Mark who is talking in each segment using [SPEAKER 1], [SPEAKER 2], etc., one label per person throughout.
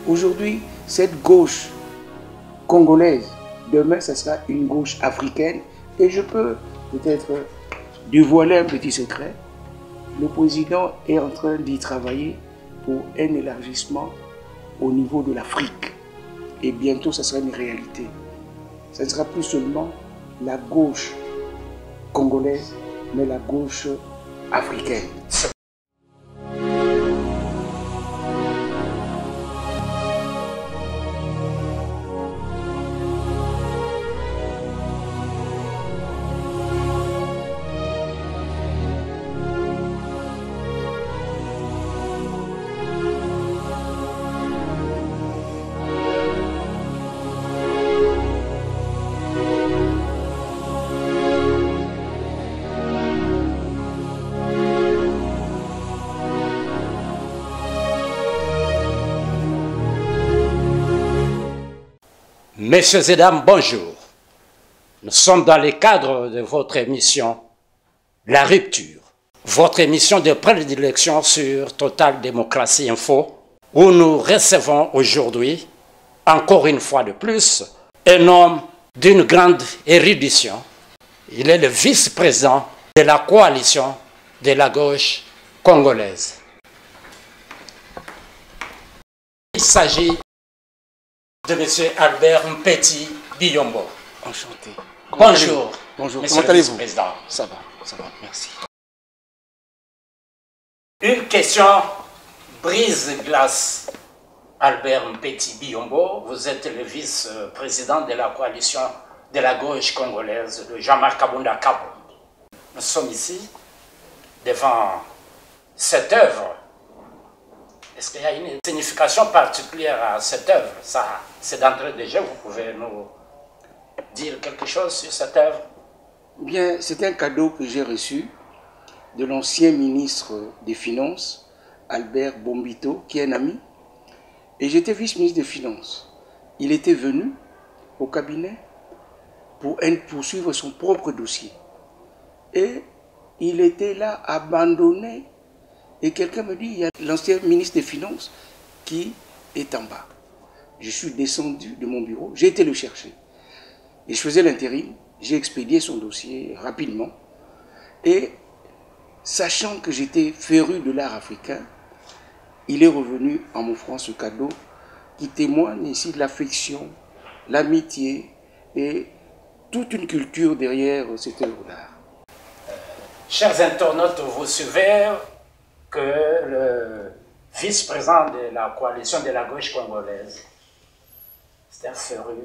[SPEAKER 1] Aujourd'hui, cette gauche congolaise, demain, ce sera une gauche africaine. Et je peux peut-être dévoiler un petit secret. Le président est en train d'y travailler pour un élargissement au niveau de l'Afrique. Et bientôt, ça sera une réalité. Ce ne sera plus seulement la gauche congolaise, mais la gauche africaine.
[SPEAKER 2] Messieurs et dames, bonjour. Nous sommes dans le cadre de votre émission La Rupture, votre émission de prédilection sur Total Démocratie Info, où nous recevons aujourd'hui, encore une fois de plus, un homme d'une grande érudition. Il est le vice-président de la coalition de la gauche congolaise. Il s'agit de M. Albert Mpeti Biyombo.
[SPEAKER 1] Enchanté.
[SPEAKER 2] Bonjour.
[SPEAKER 1] Bonjour.
[SPEAKER 2] Monsieur
[SPEAKER 1] Comment allez-vous?
[SPEAKER 2] Président.
[SPEAKER 1] Ça va, merci.
[SPEAKER 2] Une question brise-glace. Albert Mpeti Biyombo, vous êtes le vice-président de la coalition de la gauche congolaise de Jean-Marc Kabunda Kabound. Nous sommes ici devant cette œuvre. Est-ce qu'il y a une signification particulière à cette œuvre? Ça, c'est d'entrée de jeu, vous pouvez nous dire quelque chose sur cette œuvre?
[SPEAKER 1] Bien, c'est un cadeau que j'ai reçu de l'ancien ministre des Finances, Albert Bombito, qui est un ami. Et j'étais vice-ministre des Finances. Il était venu au cabinet pour poursuivre son propre dossier. Et il était là, abandonné. Et quelqu'un me dit, il y a l'ancien ministre des Finances qui est en bas. Je suis descendu de mon bureau, j'ai été le chercher. Et je faisais l'intérim, j'ai expédié son dossier rapidement. Et sachant que j'étais féru de l'art africain, il est revenu en m'offrant ce cadeau qui témoigne ici de l'affection, l'amitié et toute une culture derrière cette œuvre d'art.
[SPEAKER 2] Chers internautes, vous suivez que le vice-président de la coalition de la gauche congolaise, c'est un féru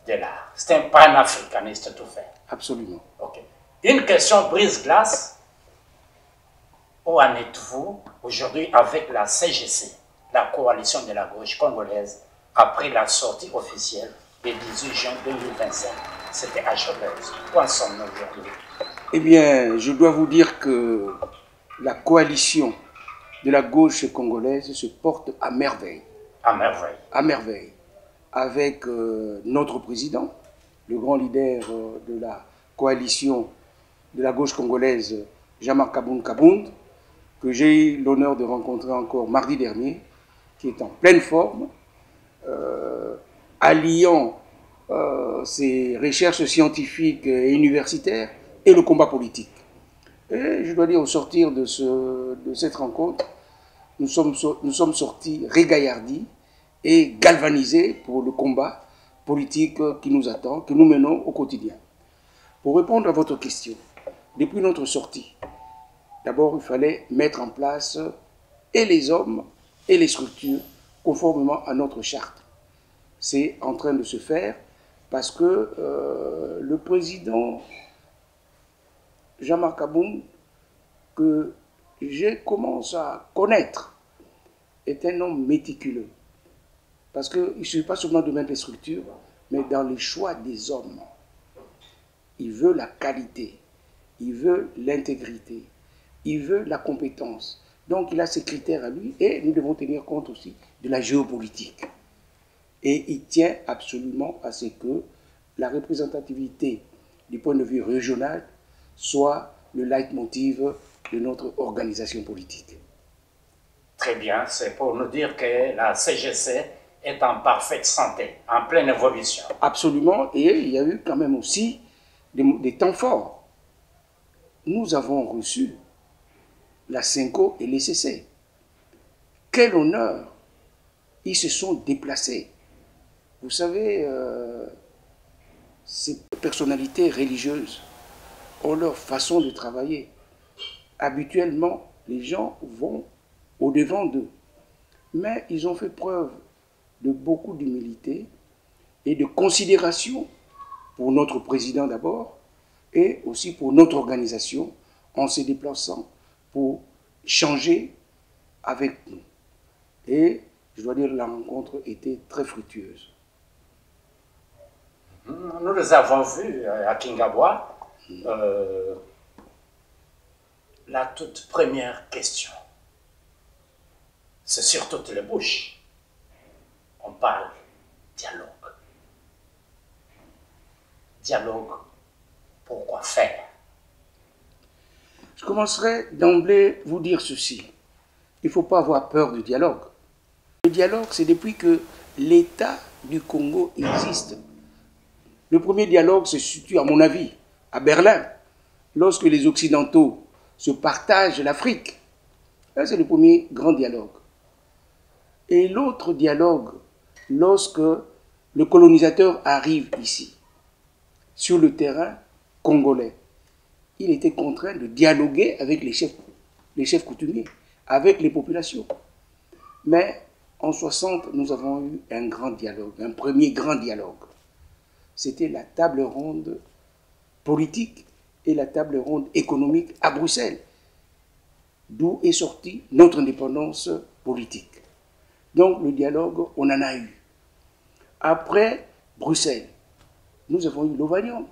[SPEAKER 2] de l'art, c'est un panafricaniste tout fait.
[SPEAKER 1] Absolument.
[SPEAKER 2] Ok. Une question brise-glace. Où en êtes-vous aujourd'hui avec la CGC, la coalition de la gauche congolaise, après la sortie officielle le 18 juin 2025? C'était à Jobeuse. Où en sommes-nous aujourd'hui?
[SPEAKER 1] Eh bien, je dois vous dire que la coalition de la gauche congolaise se porte à merveille.
[SPEAKER 2] À merveille.
[SPEAKER 1] À merveille. Avec notre président, le grand leader de la coalition de la gauche congolaise, Jean-Marc Kabound, que j'ai eu l'honneur de rencontrer encore mardi dernier, qui est en pleine forme, alliant ses recherches scientifiques et universitaires et le combat politique. Et je dois dire, au sortir de cette rencontre, nous sommes sortis régaillardis et galvanisés pour le combat politique qui nous attend, que nous menons au quotidien. Pour répondre à votre question, depuis notre sortie, d'abord il fallait mettre en place et les hommes et les structures conformément à notre charte. C'est en train de se faire parce que le président Jean-Marc Kabound, que je commence à connaître, est un homme méticuleux. Parce qu'il ne suffit pas seulement de mettre les structures, mais dans les choix des hommes. Il veut la qualité, il veut l'intégrité, il veut la compétence. Donc il a ses critères à lui et nous devons tenir compte aussi de la géopolitique. Et il tient absolument à ce que la représentativité du point de vue régional soit le leitmotiv de notre organisation politique.
[SPEAKER 2] Très bien, c'est pour nous dire que la CGC est en parfaite santé, en pleine évolution.
[SPEAKER 1] Absolument, et il y a eu quand même aussi des temps forts. Nous avons reçu la Cinco et l'ECC. Quel honneur! Ils se sont déplacés. Vous savez, ces personnalités religieuses ont leur façon de travailler. Habituellement, les gens vont au-devant d'eux. Mais ils ont fait preuve de beaucoup d'humilité et de considération pour notre président d'abord et aussi pour notre organisation en se déplaçant pour changer avec nous. Et je dois dire, la rencontre était très fructueuse.
[SPEAKER 2] Nous les avons vus à Kingabwa. La toute première question, c'est sur toutes les bouches. On parle dialogue. Dialogue, pourquoi faire?
[SPEAKER 1] Je commencerai d'emblée vous dire ceci. Il ne faut pas avoir peur du dialogue. Le dialogue, c'est depuis que l'État du Congo existe. Le premier dialogue se situe, à mon avis, à Berlin, lorsque les Occidentaux se partagent l'Afrique. C'est le premier grand dialogue. Et l'autre dialogue, lorsque le colonisateur arrive ici, sur le terrain congolais, il était contraint de dialoguer avec les chefs coutumiers, avec les populations. Mais en 60, nous avons eu un grand dialogue, un premier grand dialogue. C'était la table ronde politique et la table ronde économique à Bruxelles, d'où est sortie notre indépendance politique. Donc le dialogue, on en a eu. Après Bruxelles, nous avons eu l'Ovanium,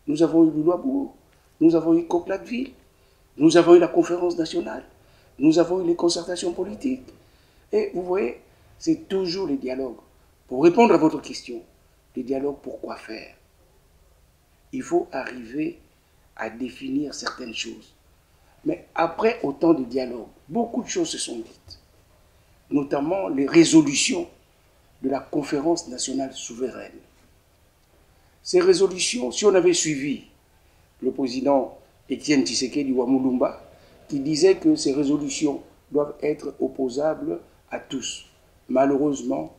[SPEAKER 1] nous avons eu Louabourg, nous avons eu Coquelin-Ville, nous avons eu la conférence nationale, nous avons eu les concertations politiques. Et vous voyez, c'est toujours les dialogues. Pour répondre à votre question, les dialogues, pourquoi faire? Il faut arriver à définir certaines choses. Mais après autant de dialogues, beaucoup de choses se sont dites, notamment les résolutions de la conférence nationale souveraine. Ces résolutions, si on avait suivi le président Étienne Tshisekedi Wamulumba, qui disait que ces résolutions doivent être opposables à tous. Malheureusement,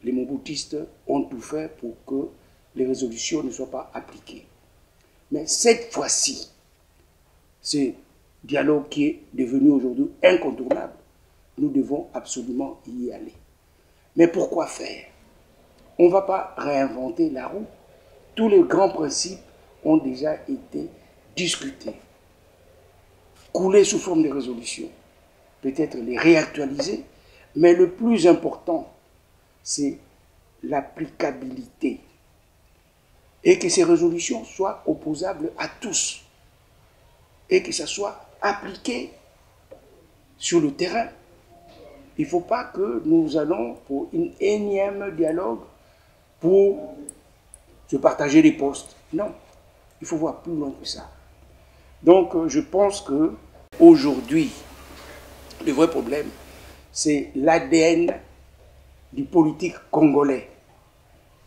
[SPEAKER 1] les Mobutistes ont tout fait pour que les résolutions ne soient pas appliquées. Mais cette fois-ci, ce dialogue qui est devenu aujourd'hui incontournable, nous devons absolument y aller. Mais pourquoi faire? On ne va pas réinventer la roue. Tous les grands principes ont déjà été discutés, coulés sous forme de résolution. Peut-être les réactualiser, mais le plus important, c'est l'applicabilité. Et que ces résolutions soient opposables à tous. Et que ça soit appliqué sur le terrain. Il ne faut pas que nous allons pour une énième dialogue pour se partager les postes. Non, il faut voir plus loin que ça. Donc je pense qu'aujourd'hui, le vrai problème, c'est l'ADN du politique congolais.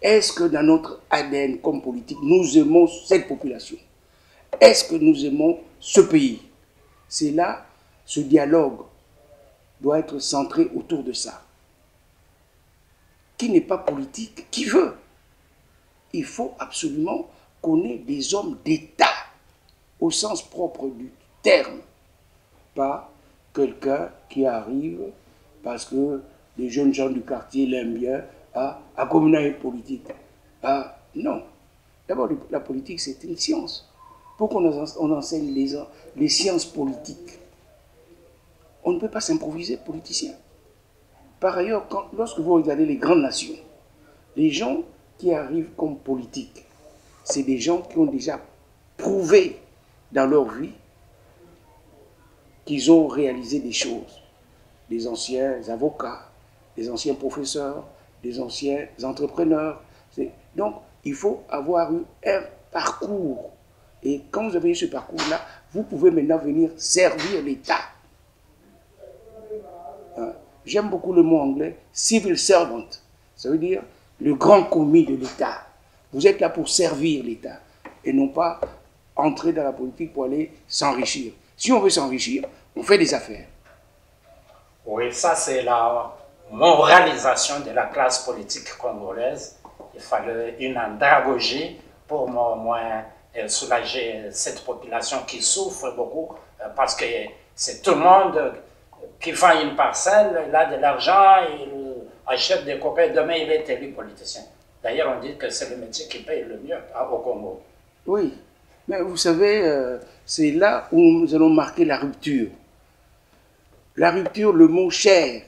[SPEAKER 1] Est-ce que dans notre ADN comme politique, nous aimons cette population? Est-ce que nous aimons ce pays? C'est là, ce dialogue doit être centré autour de ça. Qui n'est pas politique, qui veut? Il faut absolument qu'on ait des hommes d'État, au sens propre du terme. Pas quelqu'un qui arrive parce que les jeunes gens du quartier l'aiment bien, à communauté politique. Non. D'abord, la politique, c'est une science. Pourquoi on enseigne les sciences politiques? On ne peut pas s'improviser politicien. Par ailleurs, lorsque vous regardez les grandes nations, les gens qui arrivent comme politiques, c'est des gens qui ont déjà prouvé dans leur vie qu'ils ont réalisé des choses. Des anciens avocats, des anciens professeurs, des anciens entrepreneurs. Donc, il faut avoir eu un parcours. Et quand vous avez eu ce parcours-là, vous pouvez maintenant venir servir l'État. j'aime beaucoup le mot anglais, civil servant. Ça veut dire le grand commis de l'État. Vous êtes là pour servir l'État et non pas entrer dans la politique pour aller s'enrichir. Si on veut s'enrichir, on fait des affaires.
[SPEAKER 2] Oui, ça c'est la moralisation de la classe politique congolaise. Il fallait une andragogie pour au moins soulager cette population qui souffre beaucoup parce que c'est tout le monde qui vend une parcelle, il a de l'argent, il achète des copains, demain il est élu politicien. D'ailleurs, on dit que c'est le métier qui paye le mieux au Congo.
[SPEAKER 1] Oui, mais vous savez, c'est là où nous allons marquer la rupture. La rupture, le mot cher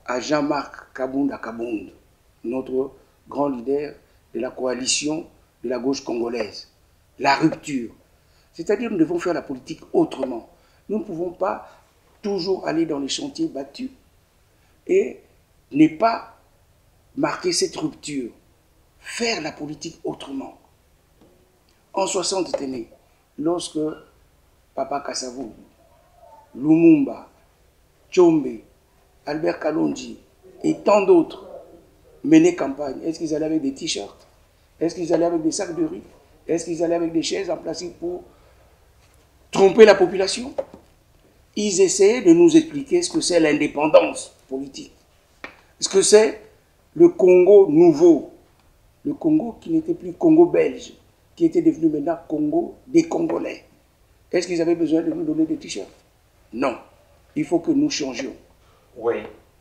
[SPEAKER 1] à Jean-Marc Kabunda Kabund, notre grand leader de la coalition de la gauche congolaise. La rupture. C'est-à-dire, nous devons faire la politique autrement. Nous ne pouvons pas toujours aller dans les chantiers battus et ne pas marquer cette rupture. Faire la politique autrement. En 60 années, lorsque Papa Kassavou, Lumumba, Tchombe, Albert Kalonji et tant d'autres menaient campagne, est-ce qu'ils allaient avec des t-shirts? Est-ce qu'ils allaient avec des sacs de riz? Est-ce qu'ils allaient avec des chaises en plastique pour tromper la population? Ils essayaient de nous expliquer ce que c'est l'indépendance politique. Ce que c'est le Congo nouveau. Le Congo qui n'était plus Congo belge, qui était devenu maintenant Congo des Congolais. Est-ce qu'ils avaient besoin de nous donner des t-shirts? Non. Il faut que nous changions.
[SPEAKER 2] Oui,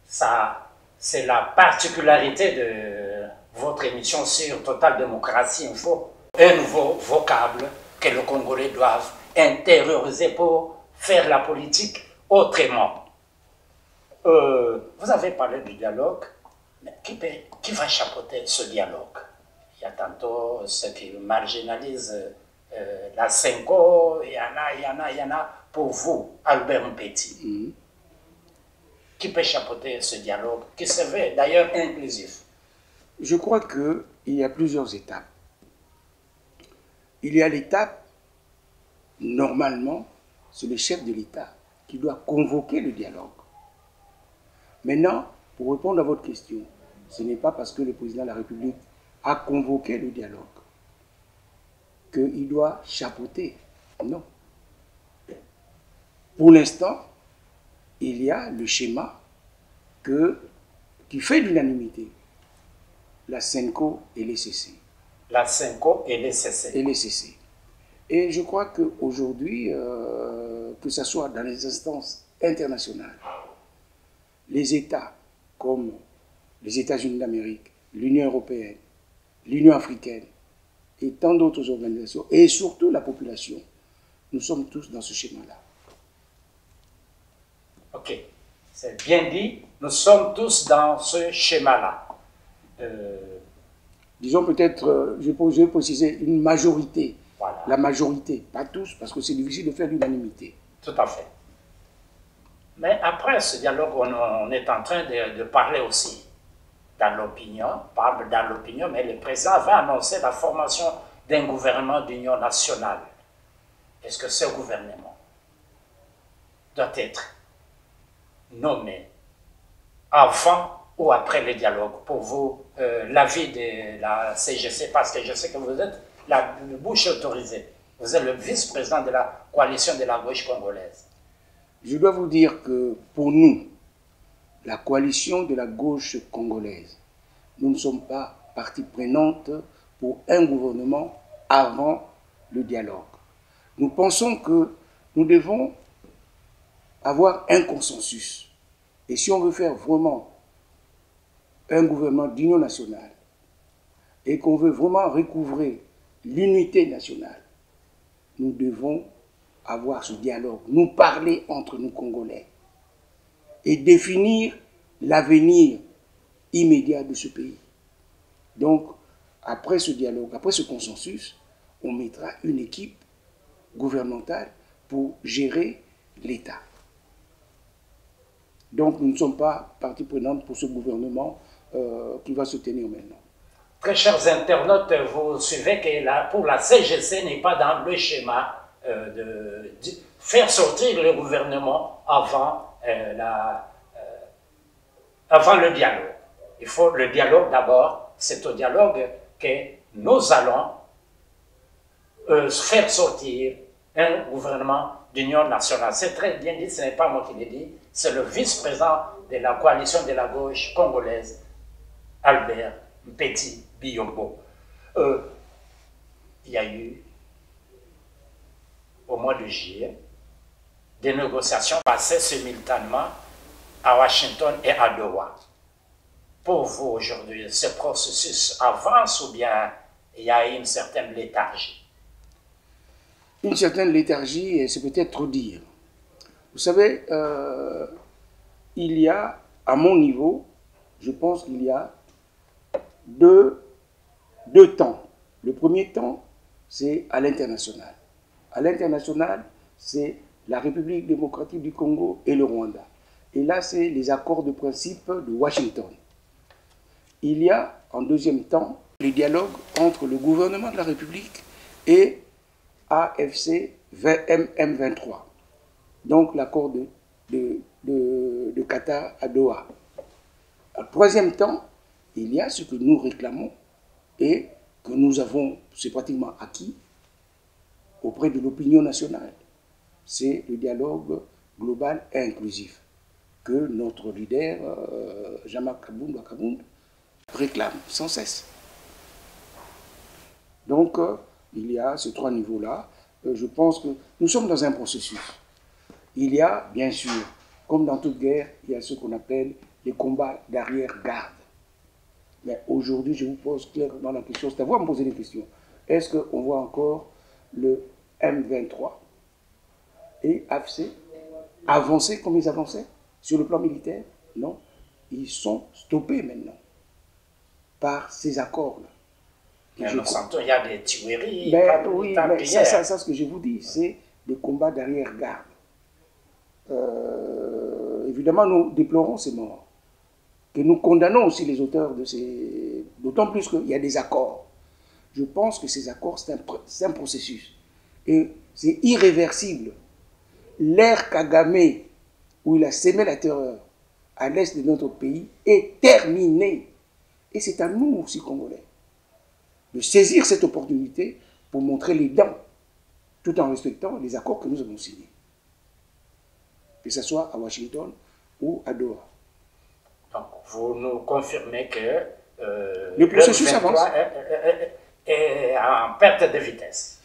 [SPEAKER 2] ça, c'est la particularité de votre émission sur Total Démocratie Info. Un nouveau vocable que les Congolais doivent intérioriser pour faire la politique autrement. Vous avez parlé du dialogue, mais qui va chapeauter ce dialogue? Il y a tantôt ceux qui marginalisent la Senko, il y en a. Pour vous, Albert Mpeti, qui peut chapeauter ce dialogue, qui se veut d'ailleurs inclusif?
[SPEAKER 1] Je crois qu'il y a plusieurs étapes. Il y a l'étape, normalement, c'est le chef de l'État qui doit convoquer le dialogue. Maintenant, pour répondre à votre question, ce n'est pas parce que le président de la République a convoqué le dialogue qu'il doit chapeauter. Non. Pour l'instant, il y a le schéma qui fait l'unanimité. La Senko et les CC.
[SPEAKER 2] La Senko et les CC.
[SPEAKER 1] Et les CC. Et je crois qu'aujourd'hui, que ce soit dans les instances internationales, les États comme les États-Unis d'Amérique, l'Union européenne, l'Union africaine et tant d'autres organisations, et surtout la population, nous sommes tous dans ce schéma-là.
[SPEAKER 2] Ok, c'est bien dit, nous sommes tous dans ce schéma-là.
[SPEAKER 1] Disons peut-être, je vais préciser, une majorité.
[SPEAKER 2] Voilà.
[SPEAKER 1] La majorité, pas tous, parce que c'est difficile de faire l'unanimité.
[SPEAKER 2] Tout à fait. Mais après ce dialogue, on est en train de parler aussi dans l'opinion, parle dans l'opinion, mais le président va annoncer la formation d'un gouvernement d'union nationale. Est-ce que ce gouvernement doit être nommé avant ou après le dialogue? Pour vous, l'avis de la CGC, parce que je sais que vous êtes la bouche autorisée. Vous êtes le vice-président de la coalition de la gauche congolaise.
[SPEAKER 1] Je dois vous dire que pour nous, la coalition de la gauche congolaise, nous ne sommes pas partie prenante pour un gouvernement avant le dialogue. Nous pensons que nous devons avoir un consensus. Et si on veut faire vraiment un gouvernement d'union nationale et qu'on veut vraiment recouvrer l'unité nationale, nous devons avoir ce dialogue, nous parler entre nous Congolais et définir l'avenir immédiat de ce pays. Donc, après ce dialogue, après ce consensus, on mettra une équipe gouvernementale pour gérer l'État. Donc, nous ne sommes pas partie prenante pour ce gouvernement qui va se tenir maintenant.
[SPEAKER 2] Très chers internautes, vous suivez que pour la CGC n'est pas dans le schéma de faire sortir le gouvernement avant avant le dialogue. Il faut le dialogue d'abord, c'est au dialogue que nous allons faire sortir un gouvernement d'union nationale. C'est très bien dit, ce n'est pas moi qui l'ai dit, c'est le vice-président de la coalition de la gauche congolaise, Albert Mpeti Biyombo. Il y a eu, au mois de juillet, des négociations passées simultanément à Washington et à Doha. Pour vous aujourd'hui, ce processus avance ou bien il y a une certaine léthargie?
[SPEAKER 1] Une certaine léthargie, c'est peut-être trop dire. Vous savez, il y a, à mon niveau, je pense qu'il y a deux temps. Le premier temps, c'est à l'international. À l'international, c'est la République démocratique du Congo et le Rwanda. Et là, c'est les accords de principe de Washington. Il y a, en deuxième temps, les dialogues entre le gouvernement de la République et AFC M23. Donc l'accord de Qatar à Doha. En troisième temps, il y a ce que nous réclamons et que nous avons, c'est pratiquement acquis, auprès de l'opinion nationale. C'est le dialogue global et inclusif que notre leader, Jean-Marc Kabund, réclame sans cesse. Donc, il y a ces trois niveaux-là. Je pense que nous sommes dans un processus. Il y a, bien sûr, comme dans toute guerre, il y a ce qu'on appelle les combats d'arrière-garde. Mais aujourd'hui, je vous pose clairement la question, c'est à vous à me poser des questions. Est-ce qu'on voit encore le M23 et AFC avancer comme ils avançaient sur le plan militaire? Non. Ils sont stoppés maintenant par ces accords-là.
[SPEAKER 2] Mais nous sentons, il y a des tueries.
[SPEAKER 1] Oui, mais ça, ce que je vous dis, c'est des combats d'arrière-garde. Évidemment, nous déplorons ces morts. Que nous condamnons aussi les auteurs de ces... D'autant plus qu'il y a des accords. Je pense que ces accords, c'est un processus. Et c'est irréversible. L'ère Kagame, où il a sémé la terreur à l'est de notre pays, est terminée. Et c'est à nous aussi, Congolais, de saisir cette opportunité pour montrer les dents, tout en respectant les accords que nous avons signés. Que ce soit à Washington ou à Doha.
[SPEAKER 2] Donc, vous nous confirmez que
[SPEAKER 1] le processus avance.
[SPEAKER 2] Est en perte de vitesse.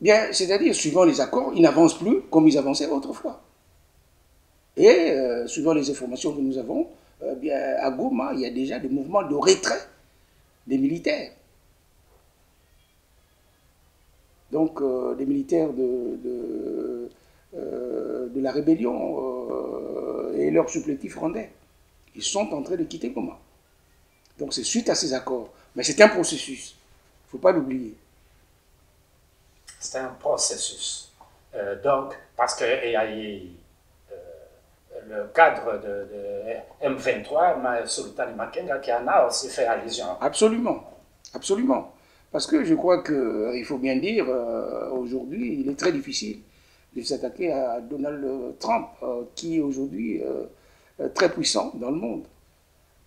[SPEAKER 1] Bien, c'est-à-dire, suivant les accords, ils n'avancent plus comme ils avançaient autrefois. Et suivant les informations que nous avons, bien, à Goma, il y a déjà des mouvements de retrait des militaires. Donc, des militaires de la rébellion et leurs supplétifs rwandais. Ils sont en train de quitter Goma. Donc, c'est suite à ces accords. Mais c'est un processus. Il ne faut pas l'oublier.
[SPEAKER 2] C'est un processus. Donc, parce qu'il y a eu le cadre de M23, Sultan Makenga, qui en a aussi fait allusion.
[SPEAKER 1] Absolument. Absolument. Parce que je crois qu'il faut bien dire, aujourd'hui, il est très difficile de s'attaquer à Donald Trump, qui est aujourd'hui très puissant dans le monde.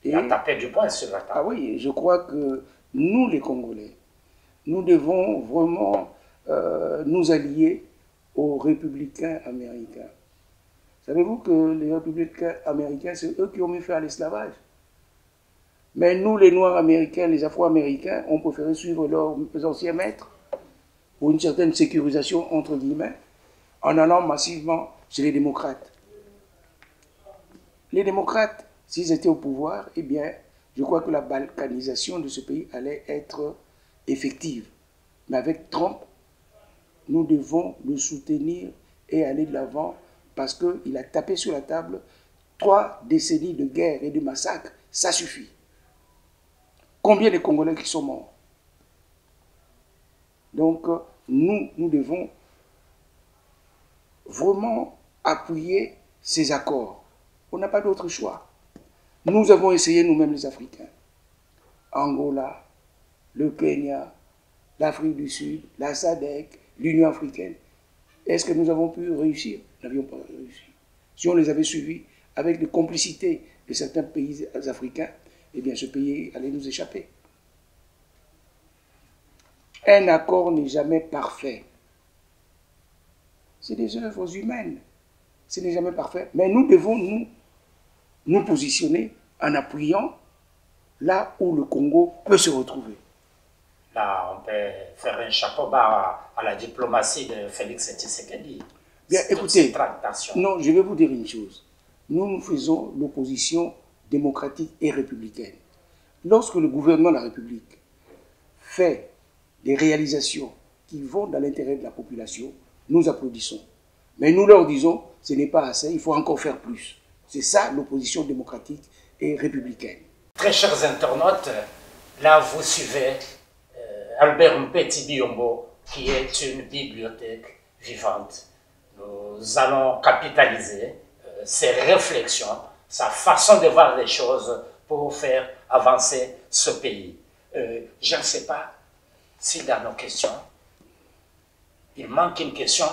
[SPEAKER 2] Il a tapé du poing sur la table.
[SPEAKER 1] Ah oui, je crois que nous, les Congolais, nous devons vraiment nous allier aux républicains américains. Savez-vous que les républicains américains, c'est eux qui ont mis fin à l'esclavage? Mais nous, les Noirs américains, les Afro-américains, ont préféré suivre leurs anciens maîtres pour une certaine sécurisation, entre guillemets, en allant massivement chez les démocrates. Les démocrates, s'ils étaient au pouvoir, eh bien, je crois que la balkanisation de ce pays allait être effective. Mais avec Trump, nous devons le soutenir et aller de l'avant parce qu'il a tapé sur la table 3 décennies de guerre et de massacres, ça suffit. Combien de Congolais qui sont morts? Donc, nous devons vraiment appuyer ces accords. On n'a pas d'autre choix. Nous avons essayé nous-mêmes les Africains. Angola, le Kenya, l'Afrique du Sud, la SADC, l'Union africaine. Est-ce que nous avons pu réussir? Nous n'avions pas réussi. Si on les avait suivis avec des complicités de certains pays africains, eh bien ce pays allait nous échapper. Un accord n'est jamais parfait. C'est des œuvres humaines. Ce n'est jamais parfait. Mais nous devons nous positionner en appuyant là où le Congo peut se retrouver.
[SPEAKER 2] Là, on peut faire un chapeau bas à la diplomatie de Félix Tshisekedi.
[SPEAKER 1] Bien, écoutez, non, je vais vous dire une chose. Nous faisons l'opposition démocratique et républicaine. Lorsque le gouvernement de la République fait des réalisations qui vont dans l'intérêt de la population, nous applaudissons. Mais nous leur disons, ce n'est pas assez, il faut encore faire plus. C'est ça l'opposition démocratique et républicaine.
[SPEAKER 2] Très chers internautes, là vous suivez Albert Mpeti Biombo, qui est une bibliothèque vivante. Nous allons capitaliser ses réflexions, sa façon de voir les choses pour faire avancer ce pays. Je ne sais pas si dans nos questions, il manque une question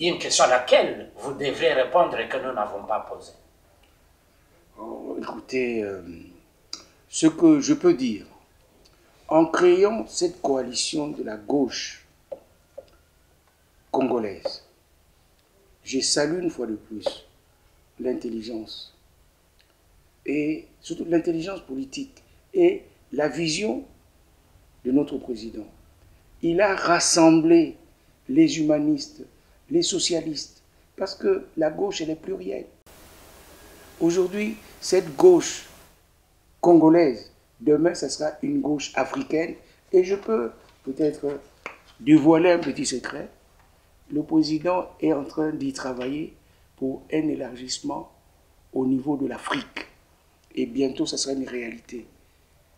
[SPEAKER 2] à laquelle vous devrez répondre et que nous n'avons pas posée.
[SPEAKER 1] Oh, écoutez, ce que je peux dire, en créant cette coalition de la gauche congolaise, je salue une fois de plus l'intelligence, et surtout l'intelligence politique et la vision de notre président. Il a rassemblé les humanistes, les socialistes, parce que la gauche, elle est plurielle. Aujourd'hui, cette gauche congolaise, demain, ce sera une gauche africaine, et je peux peut-être dévoiler un petit secret. Le président est en train d'y travailler pour un élargissement au niveau de l'Afrique. Et bientôt, ça sera une réalité.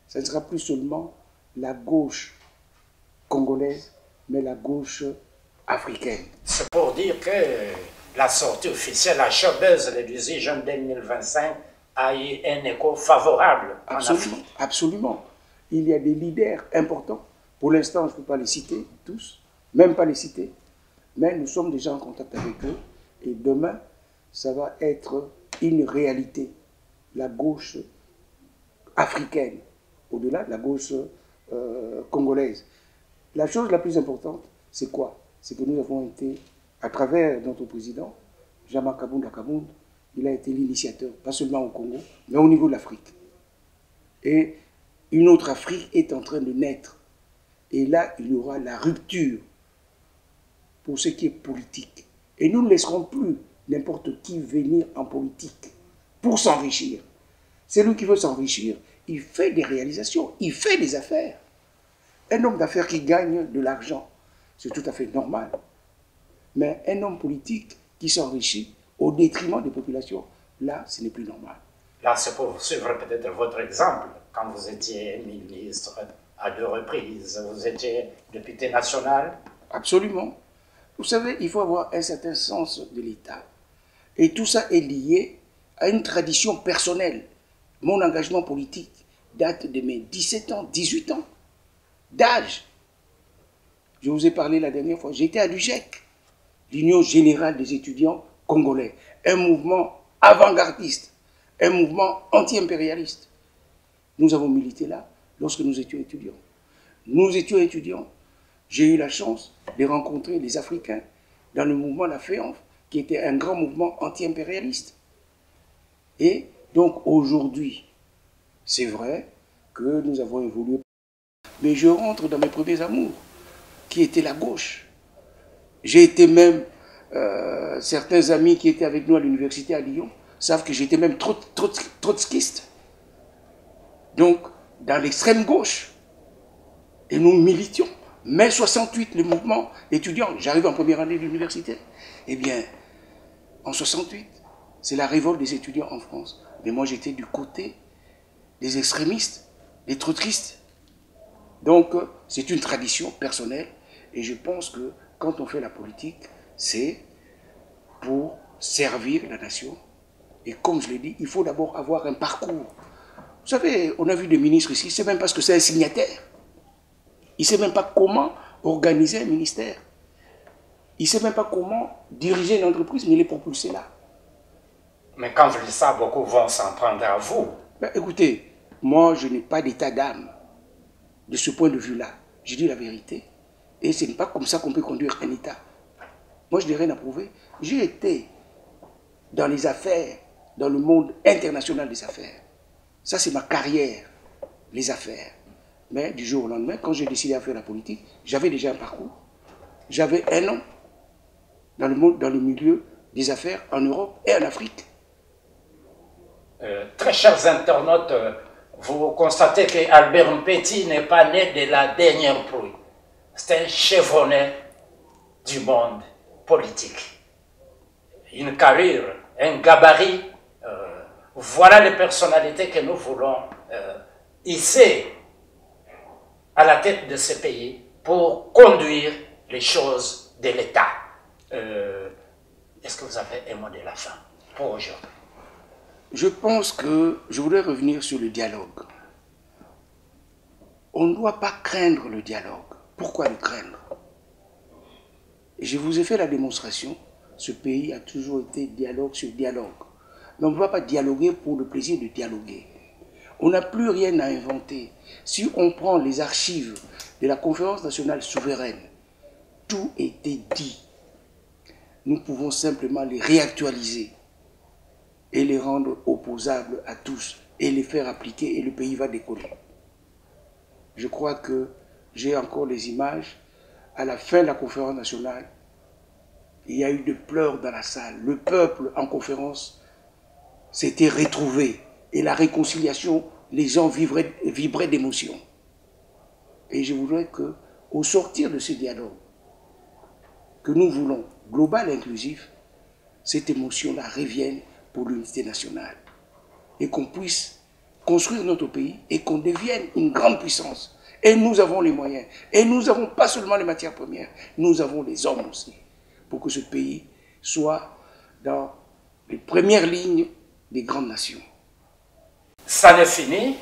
[SPEAKER 1] Ça ne sera plus seulement la gauche congolaise, mais la gauche africaine.
[SPEAKER 2] C'est pour dire que la sortie officielle à Showbuzz le 18 juin 2025 a eu un écho favorable en Afrique.
[SPEAKER 1] Absolument. Il y a des leaders importants. Pour l'instant, je ne peux pas les citer tous, même pas les citer. Mais nous sommes déjà en contact avec eux. Et demain, ça va être une réalité. La gauche africaine, au-delà de la gauche congolaise. La chose la plus importante, c'est quoi? C'est que nous avons été, à travers notre président, Jean-Marc Kabunda Kabound, il a été l'initiateur, pas seulement au Congo, mais au niveau de l'Afrique. Et une autre Afrique est en train de naître. Et là, il y aura la rupture pour ce qui est politique. Et nous ne laisserons plus n'importe qui venir en politique pour s'enrichir. Celui qui veut s'enrichir, il fait des réalisations, il fait des affaires. Un homme d'affaires qui gagne de l'argent, c'est tout à fait normal. Mais un homme politique qui s'enrichit au détriment des populations, là, ce n'est plus normal.
[SPEAKER 2] Là, c'est pour suivre peut-être votre exemple. Quand vous étiez ministre à 2 reprises, vous étiez député national.
[SPEAKER 1] Absolument. Vous savez, il faut avoir un certain sens de l'État. Et tout ça est lié à une tradition personnelle. Mon engagement politique date de mes 17 ans, 18 ans d'âge. Je vous ai parlé la dernière fois, j'étais à l'UGEC, l'Union Générale des Étudiants Congolais, un mouvement avant-gardiste, un mouvement anti-impérialiste. Nous avons milité là lorsque nous étions étudiants. Nous étions étudiants. J'ai eu la chance de rencontrer les Africains dans le mouvement La FEANF, qui était un grand mouvement anti-impérialiste. Et donc aujourd'hui, c'est vrai que nous avons évolué. Mais je rentre dans mes premiers amours, qui étaient la gauche. J'ai été même, certains amis qui étaient avec nous à l'université à Lyon, savent que j'étais même trotskiste. Donc, dans l'extrême gauche. Et nous militions. Mai 68, le mouvement étudiant, j'arrive en première année de l'université. Eh bien, en 68, c'est la révolte des étudiants en France. Mais moi, j'étais du côté des extrémistes, des trotskistes. Donc, c'est une tradition personnelle. Et je pense que quand on fait la politique, c'est pour servir la nation. Et comme je l'ai dit, il faut d'abord avoir un parcours. Vous savez, on a vu des ministres ici, c'est même parce que c'est un signataire. Il ne sait même pas comment organiser un ministère. Il ne sait même pas comment diriger une entreprise, mais il est propulsé là.
[SPEAKER 2] Mais quand vous dites ça, beaucoup vont s'en prendre à vous.
[SPEAKER 1] Ben, écoutez, moi, je n'ai pas d'état d'âme de ce point de vue-là. Je dis la vérité. Et ce n'est pas comme ça qu'on peut conduire un État. Moi, je n'ai rien à prouver. J'ai été dans les affaires, dans le monde international des affaires. Ça, c'est ma carrière, les affaires. Mais du jour au lendemain, quand j'ai décidé à faire la politique, j'avais déjà un parcours. J'avais un an dans le monde, dans le milieu des affaires en Europe et en Afrique.
[SPEAKER 2] Très chers internautes, vous constatez qu'Albert Mpeti n'est pas né de la dernière pluie. C'est un chevronné du monde politique. Une carrure, un gabarit. Voilà les personnalités que nous voulons hisser à la tête de ce pays pour conduire les choses de l'État. Est-ce que vous avez un mot de la fin pour aujourd'hui?
[SPEAKER 1] Je pense que je voudrais revenir sur le dialogue. On ne doit pas craindre le dialogue. Pourquoi le craindre? Je vous ai fait la démonstration. Ce pays a toujours été dialogue sur dialogue. Mais on ne doit pas dialoguer pour le plaisir de dialoguer. On n'a plus rien à inventer. Si on prend les archives de la Conférence nationale souveraine, tout était dit. Nous pouvons simplement les réactualiser et les rendre opposables à tous et les faire appliquer et le pays va décoller. Je crois que j'ai encore les images. À la fin de la conférence nationale, il y a eu des pleurs dans la salle. Le peuple en conférence s'était retrouvé et la réconciliation, les gens vibraient d'émotion. Et je voudrais que, au sortir de ce dialogue que nous voulons, global et inclusif, cette émotion-là revienne pour l'unité nationale et qu'on puisse construire notre pays et qu'on devienne une grande puissance. Et nous avons les moyens. Et nous n'avons pas seulement les matières premières, nous avons les hommes aussi pour que ce pays soit dans les premières lignes des grandes nations.
[SPEAKER 2] Ça n'est fini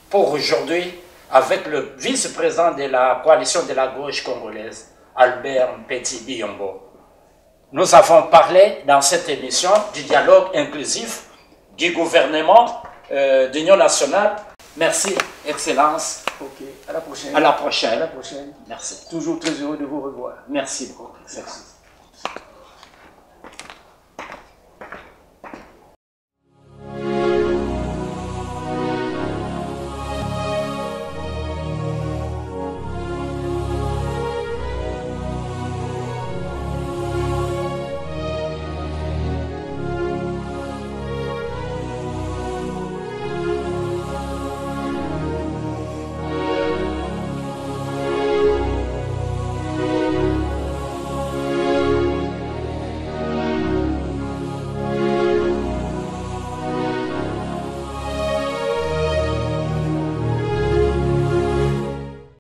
[SPEAKER 2] pour aujourd'hui avec le vice-président de la coalition de la gauche congolaise, Albert Mpeti Biyombo. Nous avons parlé dans cette émission du dialogue inclusif du gouvernement d'Union nationale. Merci, Excellence.
[SPEAKER 1] Ok, à la prochaine.
[SPEAKER 2] À la prochaine.
[SPEAKER 1] À la prochaine.
[SPEAKER 2] Merci.
[SPEAKER 1] Toujours très heureux de vous revoir.
[SPEAKER 2] Merci beaucoup. Merci.